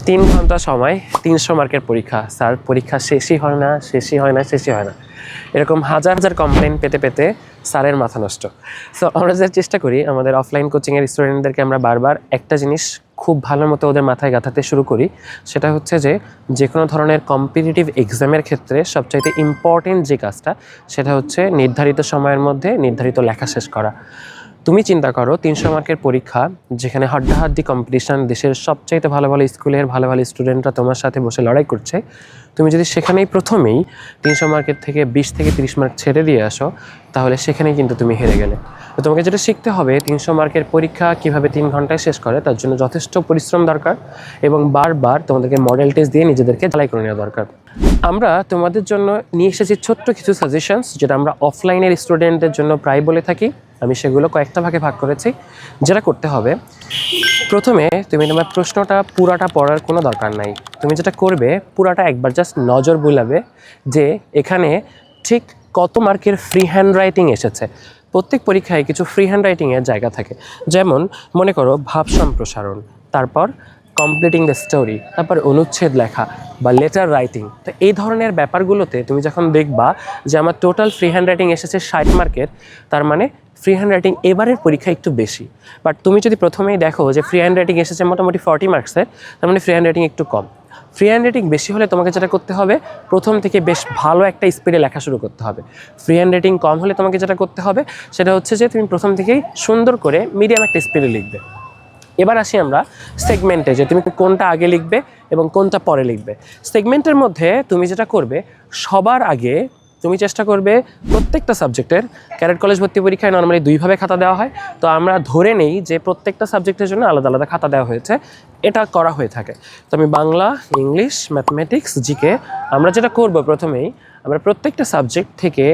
3 ঘন্টা সময় 300 মার্কের পরীক্ষা। স্যার পরীক্ষা শেষই হয় না, শেষই হয় না, শেষই হয় না, এরকম হাজার হাজার কমপ্লেন পেতে পেতে স্যারের মাথা নষ্ট। সো আমরা যে চেষ্টা করি আমাদের অফলাইন কোচিংয়ের স্টুডেন্টদেরকে আমরা বারবার একটা জিনিস খুব ভালো মতো ওদের মাথায় গাঁথাতে শুরু করি, সেটা হচ্ছে যে কোনো ধরনের কম্পিটিটিভ এক্সামের ক্ষেত্রে সবচাইতে ইম্পর্টেন্ট যে কাজটা সেটা হচ্ছে নির্ধারিত সময়ের মধ্যে নির্ধারিত লেখা শেষ করা। তুমি চিন্তা করো 300 মার্কের পরীক্ষা, যেখানে হাড্ডাহাড্ডি কম্পিটিশান, দেশের সবচাইতে ভালো ভালো স্কুলের ভালো ভালো স্টুডেন্টরা তোমার সাথে বসে লড়াই করছে, তুমি যদি সেখানেই প্রথমেই 300 মার্কের থেকে 20 থেকে 30 মার্ক ছেড়ে দিয়ে আসো, তাহলে সেখানেই কিন্তু তুমি হেরে গেলে। তো তোমাকে যেটা শিখতে হবে 300 মার্কের পরীক্ষা কীভাবে 3 ঘন্টায় শেষ করে, তার জন্য যথেষ্ট পরিশ্রম দরকার এবং বারবার তোমাদেরকে মডেল টেস্ট দিয়ে নিজেদেরকে ঝালাই করে নেওয়া দরকার। আমরা তোমাদের জন্য নিয়ে এসেছি ছোট্ট কিছু সাজেশনস, যেটা আমরা অফলাইনের স্টুডেন্টদের জন্য প্রায় বলে থাকি। আমি সেগুলো কয়েকটা ভাগে ভাগ করেছি। যেটা করতে হবে, প্রথমে তুমি তোমার প্রশ্নটা পুরাটা পড়ার কোনো দরকার নাই। তুমি যেটা করবে, পুরাটা একবার জাস্ট নজর বুলাবে যে এখানে ঠিক কত মার্কের ফ্রি হ্যান্ড রাইটিং এসেছে। প্রত্যেক পরীক্ষায় কিছু ফ্রি হ্যান্ড রাইটিংয়ের জায়গা থাকে, যেমন মনে করো ভাব সম্প্রসারণ, তারপর কমপ্লিটিং দ্য স্টোরি, তারপর অনুচ্ছেদ লেখা বা লেটার রাইটিং। তো এই ধরনের ব্যাপারগুলোতে তুমি যখন দেখবা যে আমার টোটাল ফ্রি হ্যান্ড রাইটিং এসেছে 60 মার্কের, তার মানে ফ্রি হ্যান্ড রাইটিং এবারের পরীক্ষা একটু বেশি। বাট তুমি যদি প্রথমেই দেখো যে ফ্রি হ্যান্ড রাইটিং এসেছে মোটামুটি 40 মার্কসের, তার মানে ফ্রি হ্যান্ড রাইটিং একটু কম। ফ্রি হ্যান্ড রাইটিং বেশি হলে তোমাকে যেটা করতে হবে, প্রথম থেকে বেশ ভালো একটা স্পিডে লেখা শুরু করতে হবে। ফ্রি হ্যান্ড রাইটিং কম হলে তোমাকে যেটা করতে হবে সেটা হচ্ছে যে তুমি প্রথম থেকেই সুন্দর করে মিডিয়াম একটা স্পিডে লিখবে। এবার আসি আমরা সেগমেন্টে, যে তুমি কোনটা আগে লিখবে এবং কোনটা পরে লিখবে। সেগমেন্টের মধ্যে তুমি যেটা করবে, সবার আগে তুমি চেষ্টা করবে প্রত্যেকটা সাবজেক্টের, ক্যাডেট কলেজ ভর্তি পরীক্ষায় নর্মালি 2 ভাবে খাতা দেওয়া হয়, তো আমরা ধরে নেই যে প্রত্যেকটা সাবজেক্টের জন্য আলাদা আলাদা খাতা দেওয়া হয়েছে, এটা করা হয়ে থাকে। তো আমি বাংলা, ইংলিশ, ম্যাথমেটিক্স, জিকে, আমরা যেটা করব প্রথমেই, আমরা প্রত্যেকটা সাবজেক্ট থেকে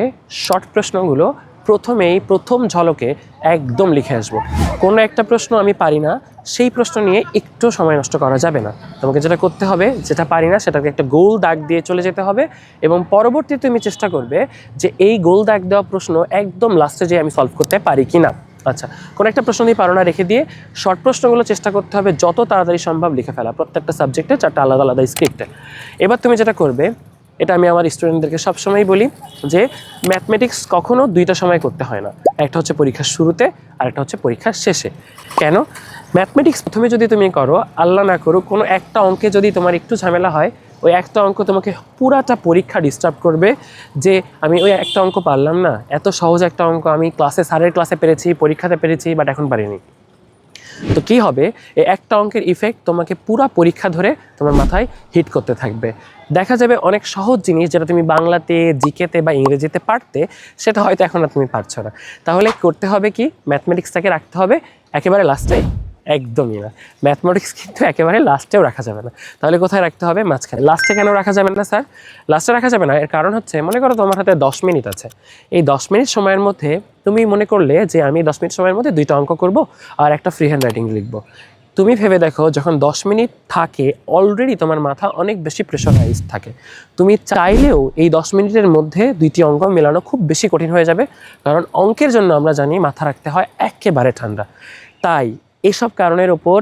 শর্ট প্রশ্নগুলো প্রথমেই প্রথম ঝলকে একদম লিখে আসবো। কোনো একটা প্রশ্ন আমি পারি না, সেই প্রশ্ন নিয়ে একটু সময় নষ্ট করা যাবে না। তোমাকে যেটা করতে হবে, যেটা পারি না সেটাকে একটা গোল দাগ দিয়ে চলে যেতে হবে এবং পরবর্তীতে তুমি চেষ্টা করবে যে এই গোল দাগ দেওয়া প্রশ্ন একদম লাস্টে যে আমি সলভ করতে পারি কি না। আচ্ছা, কোনো একটা প্রশ্ন দিয়ে পারো না রেখে দিয়ে শর্ট প্রশ্নগুলো চেষ্টা করতে হবে যত তাড়াতাড়ি সম্ভব লিখে ফেলা, প্রত্যেকটা সাবজেক্টে 4টা আলাদা আলাদা স্ক্রিপ্টে। এবার তুমি যেটা করবে, এটা আমি আমার স্টুডেন্টদেরকে সবসময় বলি যে ম্যাথমেটিক্স কখনো 2টা সময় করতে হয় না, একটা হচ্ছে পরীক্ষার শুরুতে আর একটা হচ্ছে পরীক্ষার শেষে। কেন? ম্যাথমেটিক্স প্রথমে যদি তুমি করো, আল্লাহ না করো কোনো একটা অঙ্কে যদি তোমার একটু ঝামেলা হয়, ওই একটা অঙ্ক তোমাকে পুরাটা পরীক্ষা ডিস্টার্ব করবে, যে আমি ওই একটা অঙ্ক পারলাম না, এত সহজ একটা অঙ্ক আমি স্যারের ক্লাসে পেরেছি, পরীক্ষাতে পেরেছি, বাট এখন পারিনি। তো কী হবে, এই একটা অঙ্কের ইফেক্ট তোমাকে পুরা পরীক্ষা ধরে তোমার মাথায় হিট করতে থাকবে। দেখা যাবে অনেক সহজ জিনিস যেটা তুমি বাংলাতে, জিকেতে বা ইংরেজিতে পারতে, সেটা হয়তো এখন আর তুমি পারছো না। তাহলে করতে হবে কি, ম্যাথমেটিক্সটাকে রাখতে হবে একেবারে লাস্টে। একদমই না, ম্যাথমেটিক্স কিন্তু একেবারে লাস্টেও রাখা যাবে না। তাহলে কোথায় রাখতে হবে? মাঝখানে। লাস্টে কেন রাখা যাবে না স্যার? লাস্টে রাখা যাবে না, এর কারণ হচ্ছে, মনে করো তোমার হাতে 10 মিনিট আছে। এই 10 মিনিট সময়ের মধ্যে তুমি মনে করলে যে আমি 10 মিনিট সময়ের মধ্যে 2টা অঙ্ক করব আর একটা ফ্রি হ্যান্ড রাইটিং লিখবো। তুমি ভেবে দেখো, যখন 10 মিনিট থাকে, অলরেডি তোমার মাথা অনেক বেশি প্রেশারাইজ থাকে। তুমি চাইলেও এই 10 মিনিটের মধ্যে 2টি অঙ্ক মেলানো খুব বেশি কঠিন হয়ে যাবে, কারণ অঙ্কের জন্য আমরা জানি মাথা রাখতে হয় একেবারে ঠান্ডা। তাই এসব কারণের ওপর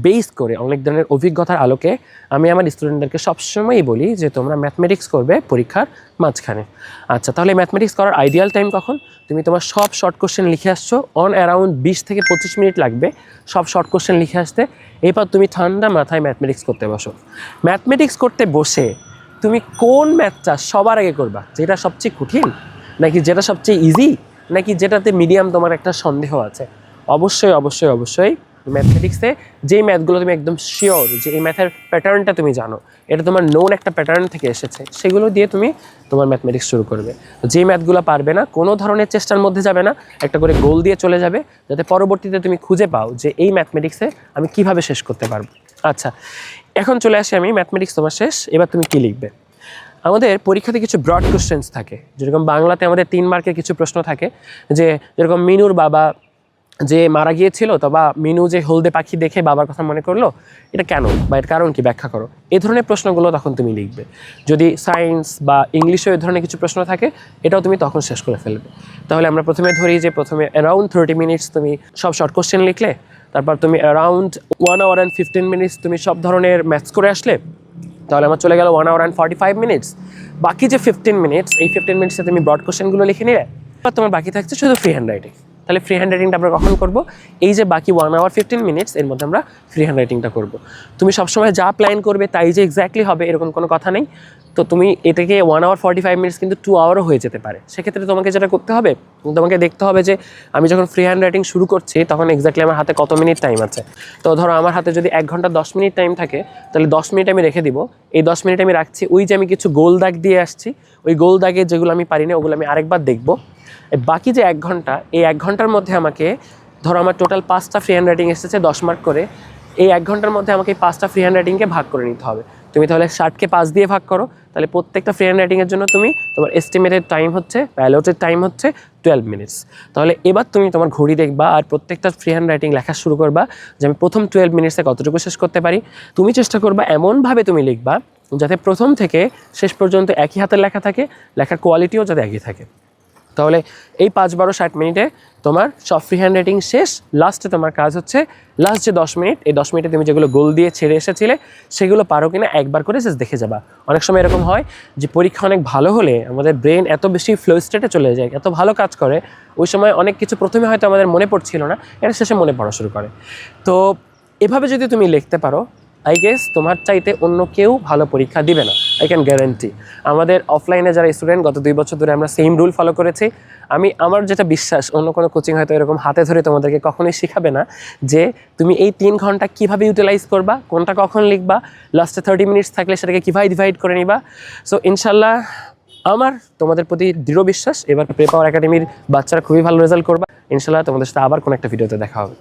বেস করে, অনেক ধরনের অভিজ্ঞতার আলোকে আমি আমার স্টুডেন্টদেরকে সবসময়ই বলি যে তোমরা ম্যাথমেটিক্স করবে পরীক্ষার মাঝখানে। আচ্ছা, তাহলে ম্যাথমেটিক্স করার আইডিয়াল টাইম কখন? তুমি তোমার সব শর্ট কোশ্চেন লিখে আসছো, অন অ্যারাউন্ড 20 থেকে 25 মিনিট লাগবে সব শর্ট কোশ্চেন লিখে আসতে। এরপর তুমি ঠান্ডা মাথায় ম্যাথমেটিক্স করতে বসো। ম্যাথমেটিক্স করতে বসে তুমি কোন ম্যাথটা সবার আগে করবা? যেটা সবচেয়ে কঠিন, নাকি যেটা সবচেয়ে ইজি, নাকি যেটাতে মিডিয়াম তোমার একটা সন্দেহ আছে? অবশ্যই অবশ্যই অবশ্যই ম্যাথমেটিক্সে যেই ম্যাথগুলো তুমি একদম শিওর যে এই ম্যাথের প্যাটার্নটা তুমি জানো, এটা তোমার নোন একটা প্যাটার্ন থেকে এসেছে, সেগুলো দিয়ে তুমি তোমার ম্যাথমেটিক্স শুরু করবে। যেই ম্যাথগুলো পারবে না, কোনো ধরনের চেষ্টার মধ্যে যাবে না, একটা করে গোল দিয়ে চলে যাবে, যাতে পরবর্তীতে তুমি খুঁজে পাও যে এই ম্যাথমেটিক্সে আমি কিভাবে শেষ করতে পারবো। আচ্ছা, এখন চলে আসি আমি, ম্যাথমেটিক্স তোমার শেষ, এবার তুমি কী লিখবে? আমাদের পরীক্ষাতে কিছু ব্রড কোশ্চেন্স থাকে, যেরকম বাংলাতে আমাদের 3 মার্কের কিছু প্রশ্ন থাকে, যে যেরকম মিনুর বাবা যে মারা গিয়েছিল, তো বা মিনু যে হলদে পাখি দেখে বাবার কথা মনে করলো, এটা কেন বা এর কারণ কি, ব্যাখ্যা করো। এই ধরনের প্রশ্নগুলো তখন তুমি লিখবে। যদি সায়েন্স বা ইংলিশে এই ধরনের কিছু প্রশ্ন থাকে, এটাও তুমি তখন শেষ করে ফেলবে। তাহলে আমরা প্রথমে ধরি যে প্রথমে অ্যারাউন্ড 30 মিনিটস তুমি সব শর্ট কোশ্চেন লিখলে, তারপর তুমি অ্যারাউন্ড 1 hour and 15 minutes তুমি সব ধরনের ম্যাথস করে আসলে, তাহলে আমার চলে গেল 1 hour and 45 minutes। বাকি যে 15 মিনিটস, এই 15 মিনিটসে তুমি ব্রড কোশ্চেনগুলো লিখে নিলে, আর তোমার বাকি থাকছে শুধু ফ্রি হ্যান্ড রাইটিং। তাহলে ফ্রি হ্যান্ড রাইটিংটা আমরা কখন করবো? এই যে বাকি 1 hour 15 minutes এর মধ্যে আমরা ফ্রি হ্যান্ড রাইটিংটা করবো। তুমি সবসময় যা প্ল্যান করবে তাই যে এক্স্যাক্টলি হবে এরকম কোনো কথা নেই। তো তুমি এটাকে 1 hour 45 minutes কিন্তু 2 hourও হয়ে যেতে পারে। সেক্ষেত্রে তোমাকে যেটা করতে হবে, তোমাকে দেখতে হবে যে আমি যখন ফ্রি হ্যান্ড রাইটিং শুরু করছি তখন এক্স্যাক্টলি আমার হাতে কত মিনিট টাইম আছে। তো ধরো আমার হাতে যদি 1 ঘন্টা 10 মিনিট টাইম থাকে, তাহলে 10 মিনিট আমি রেখে দিব। এই 10 মিনিট আমি রাখছি, ওই যে আমি কিছু গোল দাগ দিয়ে আসছি, ওই গোল দাগে যেগুলো আমি পারি না ওগুলো আমি আরেকবার দেখবো। বাকি যে 1 ঘন্টা, এই 1 ঘন্টার মধ্যে আমাকে, ধরো আমার টোটাল 5টা ফ্রি হ্যান্ড রাইটিং এসেছে 10 মার্ক করে, এই 1 ঘন্টার মধ্যে আমাকে এই 5টা ফ্রি হ্যান্ড রাইটিংকে ভাগ করে নিতে হবে। তুমি তাহলে 60কে 5 দিয়ে ভাগ করো, তাহলে প্রত্যেকটা ফ্রি হ্যান্ড রাইটিংয়ের জন্য তোমার এস্টিমেটেড টাইম হচ্ছে, ভ্যালুটেড টাইম হচ্ছে 12 মিনিটস। তাহলে এবার তুমি তোমার ঘড়ি দেখবা আর প্রত্যেকটা ফ্রি হ্যান্ড রাইটিং লেখা শুরু করবা যে আমি প্রথম 12 মিনিটসে কতটুকু শেষ করতে পারি। তুমি চেষ্টা করবা এমনভাবে তুমি লিখবা যাতে প্রথম থেকে শেষ পর্যন্ত একই হাতের লেখা থাকে, লেখার কোয়ালিটিও যাতে একই থাকে। তাহলে এই 5 12 60 মিনিটে তোমার সব ফ্রি হ্যান্ড রাইটিং শেষ। লাস্টে তোমার কাজ হচ্ছে লাস্ট যে 10 মিনিট, এই 10 মিনিটে তুমি যেগুলো গোল দিয়ে ছেড়ে এসেছিলে সেগুলো পারো কিনা একবার করে জাস্ট দেখে যাবা। অনেক সময় এরকম হয় যে পরীক্ষা অনেক ভালো হলে আমাদের ব্রেন এত বেশি ফ্লো স্টেটে চলে যায়, এত ভালো কাজ করে, ওই সময় অনেক কিছু প্রথমে হয়তো আমাদের মনে পড়ছিল না, এটা শেষে মনে পড়া শুরু করে। তো এভাবে যদি তুমি লিখতে পারো, আই গেস তোমার চাইতে অন্য কেউ ভালো পরীক্ষা দিবে না, আই ক্যান গ্যারান্টি। আমাদের অফলাইনে যারা স্টুডেন্ট গত 2 বছর ধরে আমরা সেম রুল ফলো করেছি। আমার যেটা বিশ্বাস, অন্য কোনো কোচিং হয়তো এরকম হাতে ধরে তোমাদেরকে কখনোই শেখাবে না যে তুমি এই 3 ঘন্টা কীভাবে ইউটিলাইজ করবা, কোনটা কখন লিখবা, লাস্টে 30 মিনিটস থাকলে সেটাকে কীভাবে ডিভাইড করে নিবা। সো ইনশাল্লাহ আমার তোমাদের প্রতি দৃঢ় বিশ্বাস, এবার প্রে পাওয়ার একাডেমির বাচ্চারা খুবই ভালো রেজাল্ট করবা। ইনশাল্লাহ তোমাদের সাথে আবার কোনো একটা ভিডিওতে দেখা হবে।